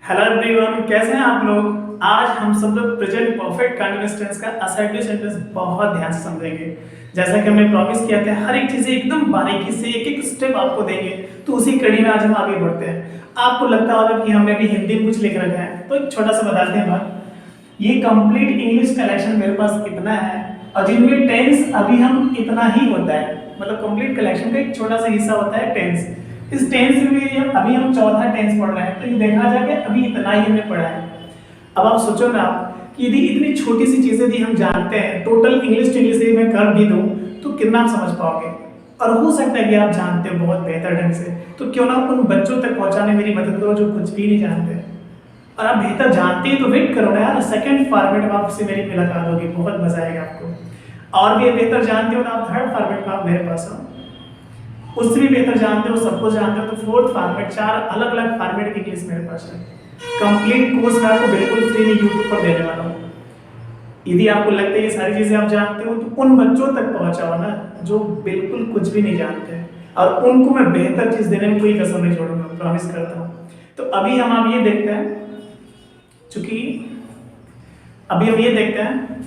Hello everyone, कैसे हैं आप लोग। आज हम सब लोग प्रेजेंट परफेक्ट कंटीन्यूअस टेंस का असर्टिव सेंटेंस बहुत ध्यान से समझेंगे। जैसा कि हमने प्रॉमिस किया था, हर एक चीजें एकदम बारीकी से एक एक स्टेप आपको देंगे, तो उसी कड़ी में आज हम आगे बढ़ते हैं। आपको लगता होगा कि हमने भी हिंदी में कुछ लिख रखा है, तो एक छोटा सा बताते हैं बात। ये कंप्लीट इंग्लिश कलेक्शन मेरे पास इतना है, और जिनमें टेंस अभी हम इतना ही होता है, मतलब कंप्लीट कलेक्शन का एक छोटा सा हिस्सा होता है टेंस। इस टेंस में अभी हम चौथा टेंस पढ़ रहे हैं, तो ये देखा जाए कि अभी इतना ही हमने पढ़ा है। अब आप सोचो ना कि यदि इतनी छोटी सी चीजें भी हम जानते हैं, टोटल इंग्लिश टू इंग्लिश में कर भी दूं, तो कितना आप समझ पाओगे। और हो सकता है कि आप जानते हो बहुत बेहतर ढंग से, तो क्यों ना उन बच्चों तक पहुंचाने मेरी मदद करो जो कुछ भी नहीं जानते। और आप बेहतर जानते हैं तो वेट करो ना यार, सेकंड फॉर्मेट में आपसे मेरी मुलाकात होगी, बहुत मजा आएगा आपको। और भी बेहतर जानते हो ना आप, थर्ड फॉर्मेट में आप मेरे पास आओ। उससे भी बेहतर जानते हो, सब कुछ जानते हो, तो फोर्थ फॉर्मेट, 4 अलग अलग फॉर्मेट की इंग्लिश मेरे पास है। कंप्लीट कोर्स मैं आपको बिल्कुल फ्री में यूट्यूब पर देने वाला हूँ। यदि आपको लगता है ये सारी चीजें आप जानते हो, तो उन बच्चों तक पहुंचाओ ना जो बिल्कुल कुछ भी नहीं जानते, और उनको मैं बेहतर चीज देने में कोई कसर नहीं छोड़ूंगा, प्रॉमिस करता हूँ। तो अभी हम आप ये देखते हैं, चूंकि अभी हम ये देखते हैं,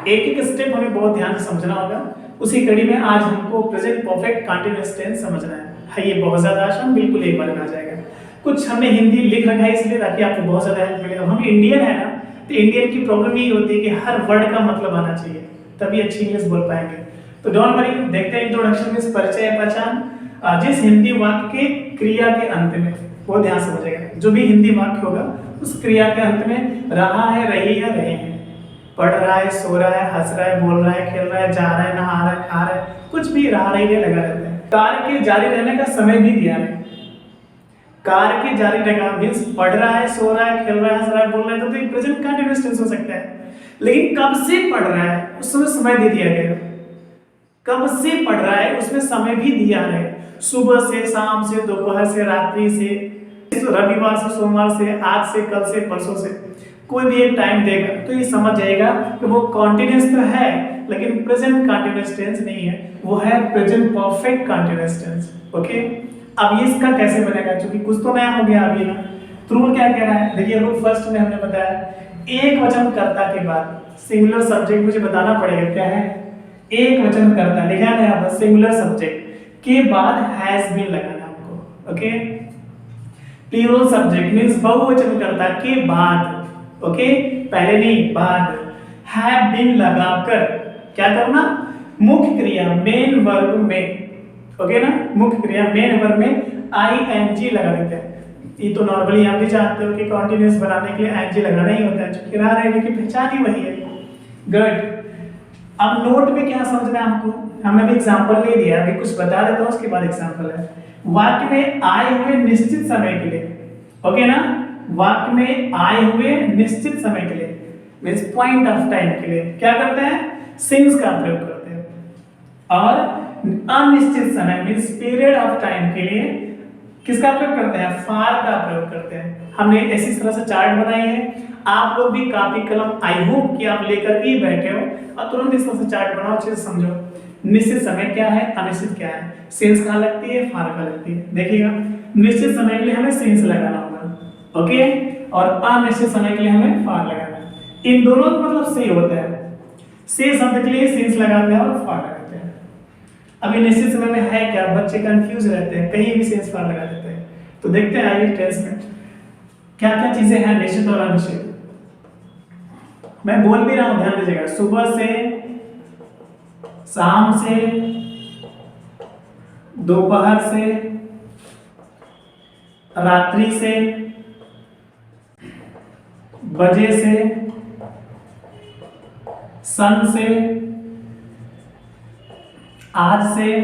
एक एक स्टेप हमें बहुत ध्यान से समझना होगा। उसी कड़ी में आज हमको प्रेजेंट परफेक्ट कंटीन्यूअस टेंस समझना है। ये बहुत ज्यादा आसान, बिल्कुल एक बार में आ जाएगा। कुछ हमने हिंदी लिख रखा है इसलिए ताकि आपको बहुत ज्यादा हेल्प मिले। हम इंडियन है ना, तो इंडियन की प्रॉब्लम ये होती है कि हर वर्ड का मतलब आना चाहिए, तभी अच्छी इंग्लिश बोल पाएंगे। तो डोंट वरी, देखते हैं इंट्रोडक्शन में परिचय या पहचान। जिस हिंदी वाक्य के क्रिया के अंत में, वो ध्यान से समझेगा, जो भी हिंदी वाक्य होगा उस क्रिया के अंत में रहा है, रही है, रहे हैं, पढ़ रहा है, सो रहा है, हंस रहा है, बोल रहा है, खेल रहा है, जा रहा है, नहा रहा है, खा रहा है, कुछ भी रहा रही है लगा रहता है। कार्य के जारी रहने का समय भी दिया है। कार्य के जारी रहने मींस पढ़ रहा है, सो रहा है, खेल रहा है, हंस रहा है, बोल रहा है, तो एक प्रेजेंट कंटीन्यूअस टेंस हो सकता है। लेकिन कब से पढ़ रहा है उसमें समय दे दिया गया। कब से पढ़ रहा है उसमें समय भी दिया है। सुबह से, शाम से, दोपहर से, रात्रि से, रविवार से, सोमवार से, आज से, कल से, परसों से, कोई भी एक टाइम देगा तो ये समझ जाएगा कि वो कॉन्टिन्यूअस तो है, लेकिन प्रेजेंट कॉन्टिन्यूअस टेंस नहीं है, वो है present perfect continuous tense. Okay, अब ये इसका कैसे बनेगा, क्योंकि कुछ तो नया हो गया अभी ना। तो रूल क्या कह रहा है, देखिए रूल फर्स्ट में हमने बताया, एक वचन कर्ता के बाद सिंगुलर सब्जेक्ट मुझे बताना पड़ेगा क्या है। एक वचन कर्ता लिखा है यहाँ पर, सिंगुलर सब्जेक्ट के बाद हैज बीन लगाना हमको। ओके, प्लूरल सब्जेक्ट मींस बहुवचन कर्ता के बाद, ओके, पहले नहीं, बाद। हैव बीन लगाकर क्या करना, मुख्य क्रिया मेन वर्ब में, ओके ना, मुख्य क्रिया मेन वर्ब में आईएनजी लगा देते हैं। ये तो नॉर्मली आप भी जानते हो कि कॉन्टिन्यूअस बनाने के लिए आईएनजी लगाना ही होता है, क्योंकि रहा रहने की पहचान ही वही है। गुड। अब नोट में क्या समझना है हमको, हमने भी एग्जांपल नहीं दिया, अभी कुछ बता देता हूं उसके बाद एग्जांपल है। वाक्य में आए हुए निश्चित समय के लिए, ओके ना, वाक्य में आए हुए निश्चित समय के लिए मींस पॉइंट ऑफ टाइम के लिए क्या करते हैं, सिंस का प्रयोग करते हैं। और अनिश्चित समय मींस पीरियड ऑफ टाइम के लिए किसका प्रयोग करते हैं, फार का प्रयोग करते हैं। हमने ऐसी तरह से चार्ट बनाई है, आप लोग भी कापी कलम आई होप कि आप लेकर ही बैठे हो और तुरंत इस तरह से चार्ट बनाओ, अच्छे से समझो। निश्चित समय क्या है, अनिश्चित क्या है, सेंस कहाँ लगती है, फार कहाँ लगती है। देखिएगा, निश्चित समय के लिए हमें सेंस लगाना होगा, ओके, और अनिश्चित समय के लिए हमें फार लगाना है। इन दोनों का मतलब से होता है, से शब्द के लिए सेंस लगाते हैं और फार लगाते हैं। अभी निश्चित समय में है क्या, बच्चे कंफ्यूज रहते हैं, कहीं भी सेंस फार लगा देते हैं। तो देखते हैं आइए टेंस में क्या क्या चीजें हैं निश्चित और अनिश्चित। मैं बोल भी रहा हूं, ध्यान दीजिएगा, सुबह से, शाम से, दोपहर से, रात्रि से, बजे से, सन से, आज से,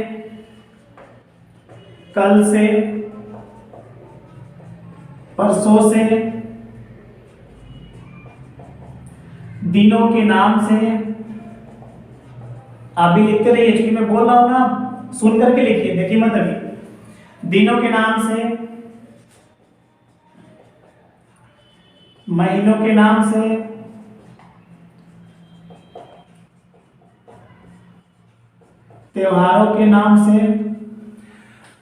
कल से, परसों से, दिनों के नाम से। आप भी लिखते रहिए, क्योंकि मैं बोल रहा हूं ना, सुन करके लिखिए, देखिए मत अभी। दिनों के नाम से, महीनों के नाम से, त्योहारों के नाम से,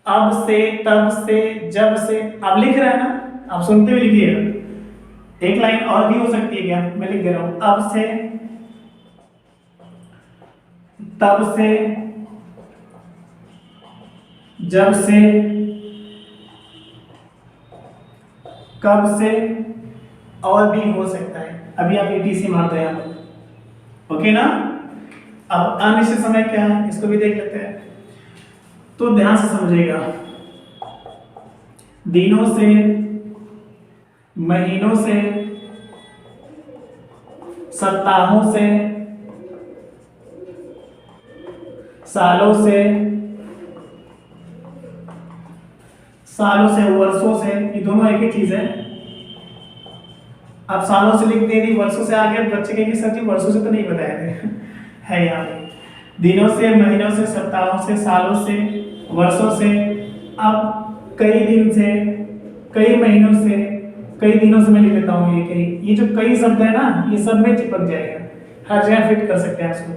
अब से, तब से, जब से। आप लिख रहे हैं ना, आप सुनते हुए लिखिएगा। एक लाइन और भी हो सकती है क्या, मैं लिख दे रहा हूं। अब से, तब से, जब से, कब से, और भी हो सकता है। अभी आप ETC मारते हैं आप, ओके ना। अब अनिश्चित समय क्या है, इसको भी देख लेते हैं। तो ध्यान से समझिएगा। दिनों से, महीनों से, सप्ताहों से, सालों से, वर्षों से, ये दोनों एक ही चीज है। आप सालों से लिखते नहीं, वर्षों से आगे बच्चे कहेंगे सर जी वर्षों से तो नहीं बताया थे है यहाँ पे। दिनों से, महीनों से, सप्ताहों से, सालों से, वर्षों से। अब कई दिन से, कई महीनों से, कई दिनों से मैं लिख लेता हूँ। ये जो कई शब्द है ना, ये सब में चिपक जाएगा, हर जगह फिट कर सकते हैं इसको।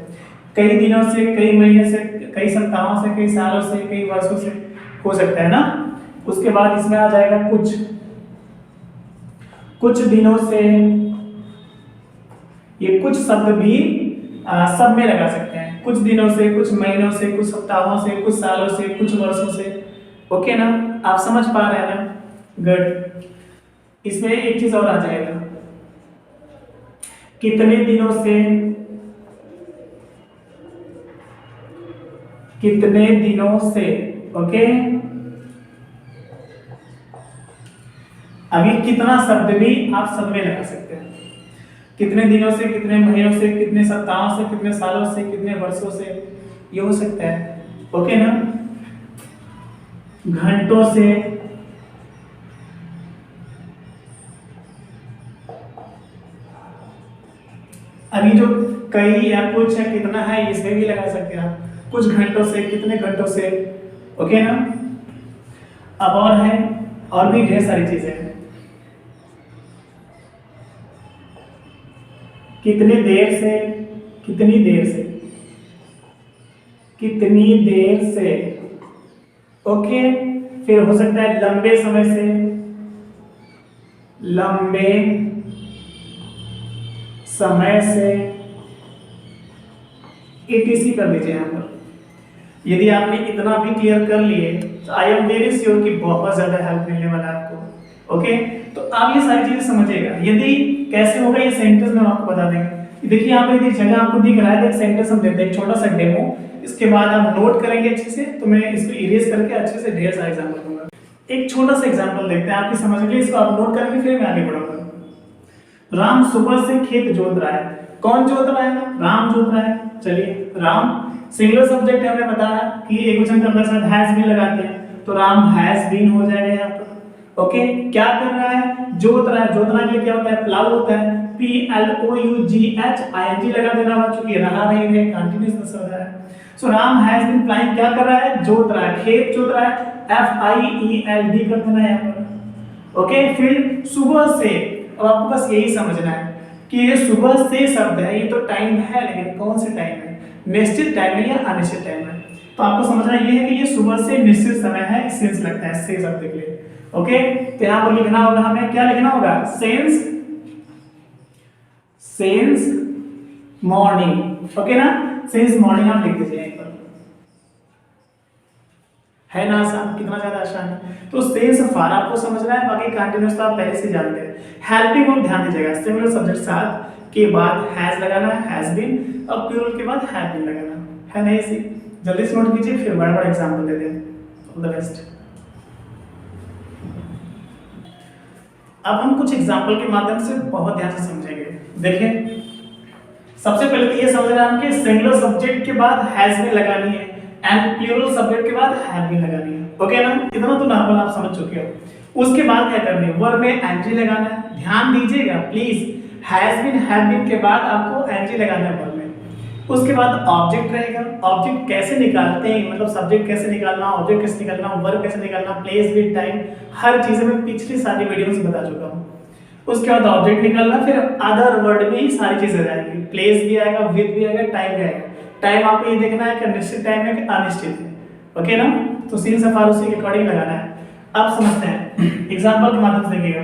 कई दिनों से, कई महीने से, कई सप्ताहों से, कई सालों से, कई वर्षों से हो सकता है ना। उसके बाद इसमें आ जाएगा कुछ दिनों से। ये कुछ शब्द भी सब में लगा सकते हैं। कुछ दिनों से, कुछ महीनों से, कुछ सप्ताहों से, कुछ सालों से, कुछ वर्षों से। ओके ना, आप समझ पा रहे हैं ना? गुड। इसमें एक चीज और आ जाएगा, कितने दिनों से, कितने दिनों से। ओके, अभी कितना शब्द भी आप सब में लगा सकते हैं। कितने दिनों से, कितने महीनों से, कितने सप्ताहों से, कितने सालों से, कितने वर्षों से, ये हो सकता है। ओके ना। घंटों से, अभी जो कई या कुछ है, कितना है, इसमें भी लगा सकते हैं आप। कुछ घंटों से, कितने घंटों से। ओके ना। अब और है, और भी ढेर सारी चीजें हैं। कितनी देर से, कितनी देर से, कितनी देर से। ओके, फिर हो सकता है लंबे समय से, लंबे समय से, ETC कर दीजिए यहाँ पर। यदि आपने इतना भी क्लियर कर लिए तो आई एम वेरी श्योर कि बहुत ज्यादा हेल्प मिलने वाला है आपको। ओके, तो आप ये सारी चीजें समझिएगा। यदि कैसे होगा ये सेंटेंस में आपको बता देंगे। देखिए यहाँ पे जगह आपको दिख रहा है, एक सेंटेंस हम देते हैं, एक छोटा सा डेमो। इसके बाद आप नोट करेंगे अच्छे से, तो मैं इसको इरेज करके अच्छे से ढेर सारा एग्जांपल दूंगा। एक छोटा सा एग्जांपल देखते हैं आपकी समझ के लिए, इसको आप नोट करेंगे, फिर मैं आगे बढ़ूंगा। राम सुबह से खेत जोत रहा है। कौन जोत रहा है? राम जोत रहा है। चलिए, राम सिंगुलर सब्जेक्ट है, हमने बताया कि एक वचन करने के साथ हैज बीन लगाते हैं, तो राम हैज बीन हो जाएगा यहाँ पर। ओके, क्या कर रहा है? जोत रहा है। जोतना के लिए क्या होता है? प्लाउ होता है, PLOUGH लगा देना हुआ, चूंकि रहा नहीं है, कंटीन्यूअस हो रहा है। सो राम हैज बीन प्लाइंग, क्या कर रहा है? जोत रहा है, खेत जोत रहा है, FIELD कर देना है यहाँ पर। ओके, फिर सुबह से, अब आपको बस यही समझना है कि ये सुबह से शब्द है, ये तो टाइम है, लेकिन कौन से टाइम है? निश्चित टाइम है या अनिश्चित टाइम है? तो आपको समझना ये है कि ये सुबह से निश्चित समय है, सेंस लगता है से शब्द के लिए। ओके, तो यहां पर लिखना होगा, हमें क्या लिखना होगा? Sense morning. ओके ना, सेंस मॉर्निंग आप लिख दीजिए यहां पर। है ना आसान? कितना ज्यादा आसान है। तो सेंस फार आपको समझना है, बाकी कंटीन्यूअस तो आप पहले से जानते हैं। हेल्पिंग वर्ब ध्यान दीजिएगा, सिमिलर सब्जेक्ट साथ के बाद हैज लगाना है, हैज बीन, और प्लूरल के बाद हैव बीन लगाना है ना। इसी जल्दी से नोट कीजिए, फिर बड़ा-बड़ा एग्जांपल देते हैं। All the best. अब हम कुछ एग्जांपल के माध्यम से बहुत ध्यान से समझेंगे। देखिए, सबसे पहले तो ये समझना है कि सिंगुलर सब्जेक्ट के बाद हैज बीन लगानी है एंड प्लूरल सब्जेक्ट के बाद हैव बीन लगानी है। ओके ना, इतना तो नॉर्मल आप समझ चुके हो। उसके बाद क्या करना है? वर्ब में एनजी लगाना है। ध्यान दीजिएगा please, has been, have been के बाद आपको एनजी लगाना है वर्ब में। उसके बाद ऑब्जेक्ट रहेगा। ऑब्जेक्ट कैसे निकालते हैं, मतलब सब्जेक्ट कैसे निकालना, ऑब्जेक्ट कैसे निकालना, वर्ब कैसे निकालना, प्लेस विद टाइम, हर चीज में पिछली सारी वीडियो में बता चुका हूं। उसके बाद ऑब्जेक्ट निकालना, फिर अदर वर्ड में ही सारी चीजें आएंगी, प्लेस भी आएगा, विद भी आएगा, टाइम भी आएगा। टाइम आपको ये देखना है कि निश्चित टाइम है कि अनिश्चित है। ओके ना, तो sin से फार उसी के अकॉर्डिंग लगाना है। अब समझते हैं एग्जांपल के माध्यम से देखिएगा।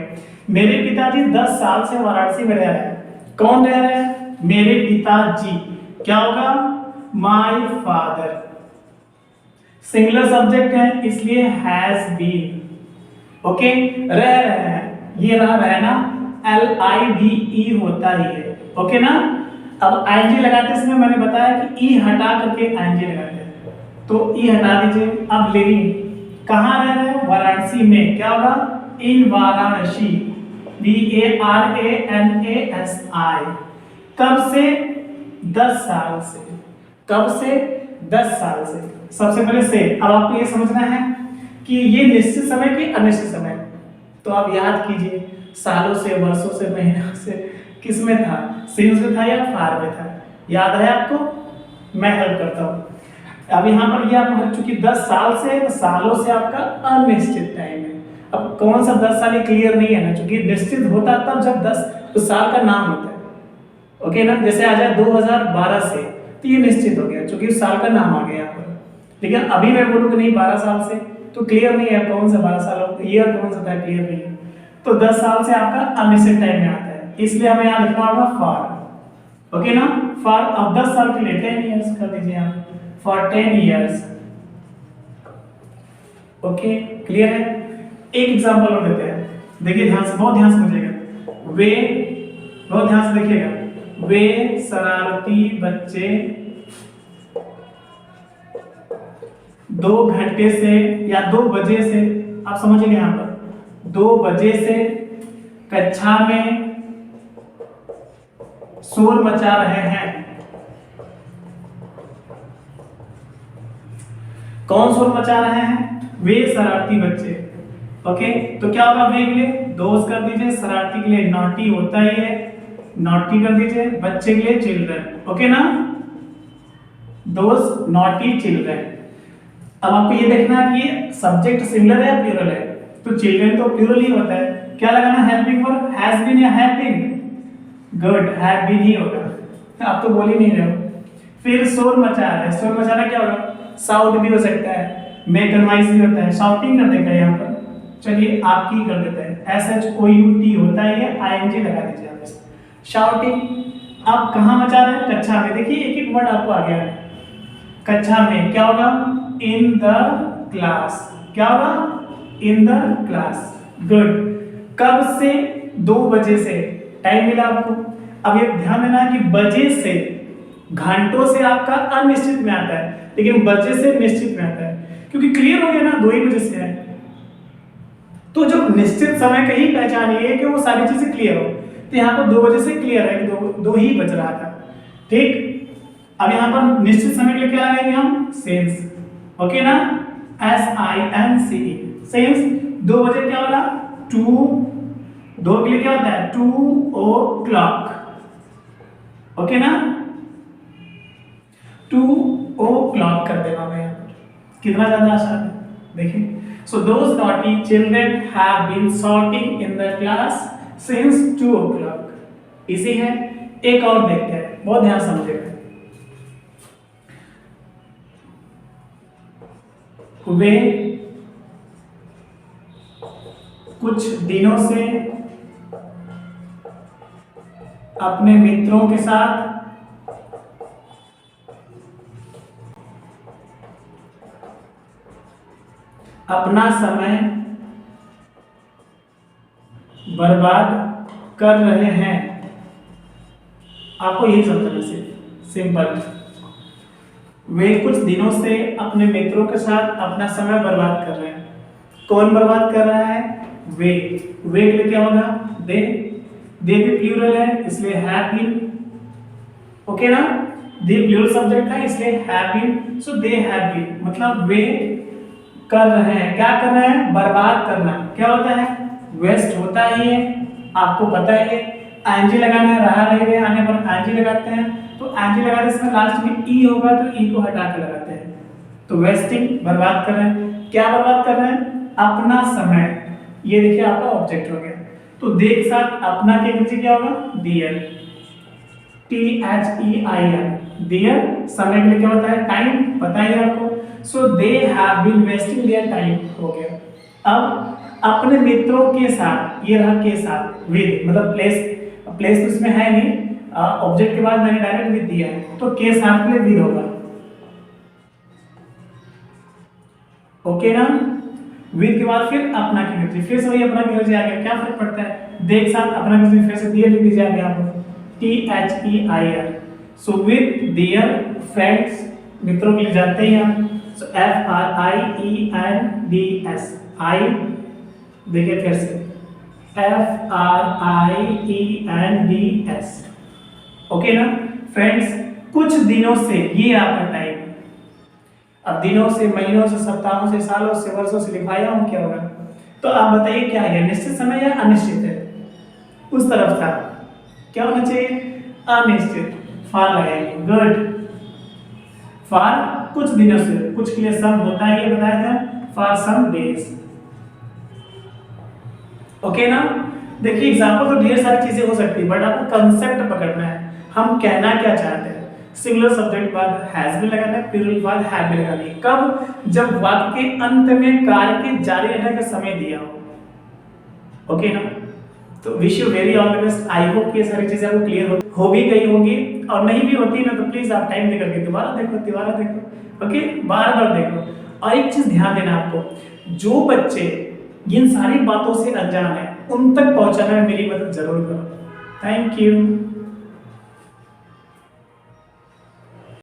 मेरे पिताजी 10 साल से वाराणसी में रह रहे हैं। कौन रह रहे हैं? मेरे पिताजी। क्या होगा? My father. सिंगुलर सब्जेक्ट है इसलिए हैज बीन। ओके, रह रहे हैं, ये रहा रहना, LIVE होता ही है। ओके ना। अब ING लगाते समय मैंने बताया कि ई हटा करके ING लगाते हैं, तो ई हटा दीजिए। अब लिविंग, कहाँ रह रहे हैं? वाराणसी में। क्या होगा? इन वाराणसी, VARANASI। कब से? 10 साल से। कब से? 10 साल से। सबसे पहले से। अब आपको ये समझना है कि ये निश्चित समय की अनिश्चित समय, तो आप याद कीजिए सालों से, वर्षों से, महीनों से किस में था? सिंस में था या फार में था? याद है आपको? मैं हेल्प करता हूँ। अब यहाँ पर ये आपको चूंकि 10 साल से है तो सालों से आपका अनिश्चित टाइम है। अब कौन सा 10 साल क्लियर नहीं है ना, चूंकि निश्चित होता तब जब 10 उस साल का नाम होता है। ओके ना। जैसे आ जाए 2012 से तो ये निश्चित हो गया चूंकि उस साल का नाम आ गया यहाँ पर। लेकिन अभी मैं बोलूँ नहीं 12 साल से तो क्लियर नहीं है कौन सा 12 साल हो, ईयर कौन सा था, क्लियर नहीं है। तो 10 साल से आपका अनिश्चित टाइम में आता है, इसलिए हमें यहाँ लिखना होगा फॉर। ओके ना। फॉर अब 10 साल के लिए 10 इयर्स कर दीजिए आप, फॉर 10 इयर्स। ओके, क्लियर है। एक एग्जांपल और देते हैं, देखिए ध्यान से, बहुत ध्यान से समझिएगा। वे, बहुत ध्यान से देखिएगा। वे शरारती बच्चे 2 घंटे से या 2 बजे से, आप समझिए यहाँ पर 2 बजे से कक्षा में शोर मचा रहे हैं। कौन शोर मचा रहे हैं? वे शरारती बच्चे। ओके, तो क्या होगा? वे के लिए दोस्त कर दीजिए, शरारती के लिए नॉटी होता ही है, नॉटी कर दीजिए, बच्चे के लिए चिल्ड्रन। ओके ना, दोस्त नॉटी चिल्ड्रन। अब आपको ये देखना है कि सब्जेक्ट सिंगुलर है या प्लूरल है, तो चिल्ड्रन तो प्लूरल ही होता है। क्या लगाना? हेल्पिंग वर्ब, हैज बीन या have been? Good, have been ही होगा, आप तो बोल ही नहीं रहे हो। फिर शोर मचा रहा है, शोर मचाना क्या होगा? साउट भी हो सकता है, मेक नॉइज भी होता है, शाउटिंग कर देगा यहाँ पर। चलिए आपकी कर देते हैं, SHOUT होता है, ING लगा दीजिए आप इसमें, शाउटिंग। अब कहाँ मचा रहे हैं? कक्षा में। देखिए एक एक वर्ड आपको आ गया है। कक्षा में क्या होगा? In the class. क्या होगा? In the class. गुड। कब से? 2 बजे से। टाइम मिला आपको। अब ये ध्यान देना है कि बजे से, घंटों से आपका अनिश्चित में आता है, लेकिन बजे से निश्चित में आता है, क्योंकि क्लियर हो गया ना 2 ही बजे से है। तो जो निश्चित समय का ही पहचान ये है कि वो सारी चीजें क्लियर हो। तो यहाँ पर 2 बजे से क्लियर है कि 2 ही बज रहा था। ठीक। अब यहाँ पर निश्चित समय के लिए क्या लगाएंगे हम? सेंस। ओके ना, SINCE, सेंस। 2 बजे क्या होगा? 2 के लिए क्या होता है? 2 o'clock। ओके ना, 2 o'clock कर देना मैं यहाँ पर। कितना ज्यादा आसान है, देखिए। So those naughty children have been shouting in the class since 2 o'clock। इसी है। एक और देखते हैं, बहुत ध्यान समझिएगा। वे कुछ दिनों से अपने मित्रों के साथ अपना समय बर्बाद कर रहे हैं। आपको यही समझना है, सिंपल। वे कुछ दिनों से अपने मित्रों के साथ अपना समय बर्बाद कर रहे हैं। कौन बर्बाद कर रहा है? वे। वे के लिए क्या होगा? दे। दे भी प्लूरल है इसलिए हैव बीन। ओके ना, दे प्लूरल सब्जेक्ट है इसलिए have been, so they have been, मतलब वे कर रहे हैं। क्या कर रहे हैं? बर्बाद करना। क्या होता है? वेस्ट होता ही है, आपको पता है। ING लगाना है, रहा रहे आने पर ING लगाते हैं, तो ING लगाते समय लास्ट में ई होगा तो ई को हटा के लगाते हैं। तो वेस्टिंग, बर्बाद कर रहे हैं। क्या बर्बाद कर रहे हैं? अपना समय। ये देखिए आपका ऑब्जेक्ट हो गया। तो देख साथ अपना के नीचे क्या होगा? Their, THEIR, their. समय के लिए क्या होता है? टाइम, पता है आपको। So they have been wasting their time हो गया। अब अपने मित्रों के साथ, ये रहा के साथ, विद मतलब प्लेस तो इसमें है नहीं, ऑब्जेक्ट के बाद मैंने डायरेक्ट विद दिया है, तो के साथ में विद होगा। ओके ना, विद के बाद फिर अपना की फिर से वही अपना की आ गया, क्या फर्क पड़ता है, देख साथ अपना की फिर से दियर लिख दीजिए आगे आप, THEIR। So with their friends, मित्रों के लिए जाते हैं आप, सो FRIENDS, आई देखिए फिर से FRIENDS। ओके ना फ्रेंड्स, कुछ दिनों से, ये आपका टाइम, अब दिनों से, महीनों से, सप्ताहों से, सालों से, वर्षों से लिखवाया हूं, क्या होगा? तो आप बताइए क्या है, निश्चित समय या अनिश्चित है? उस तरफ था, क्या होना चाहिए? अनिश्चित। फॉर लगाएंगे, गुड। फॉर कुछ दिनों से, कुछ के लिए सम होता है, ये बताया था, फॉर सम डेज। ओके ना, देखिए एग्जांपल तो ढेर सारी चीजें हो सकती है, बट आपको कंसेप्ट पकड़ना है, हम कहना क्या चाहते हैं। सिंगुलर सब्जेक्ट के बाद हैज भी लगाना है, प्लूरल के बाद हैव भी लगानी है। कब? जब वाक्य के अंत में कार्य के जारी रहने का समय दिया हो। ओके ना, तो wish you very all the best. I hope ये सारी चीजें आपको क्लियर हो भी गई होंगी, और नहीं भी होती ना तो प्लीज आप टाइम दे करके दोबारा देखो, ओके, बार बार देखो। और एक चीज ध्यान देना आपको, जो बच्चे इन सारी बातों से अनजान है, उन तक पहुंचाने में मेरी मदद जरूर करो। Thank you.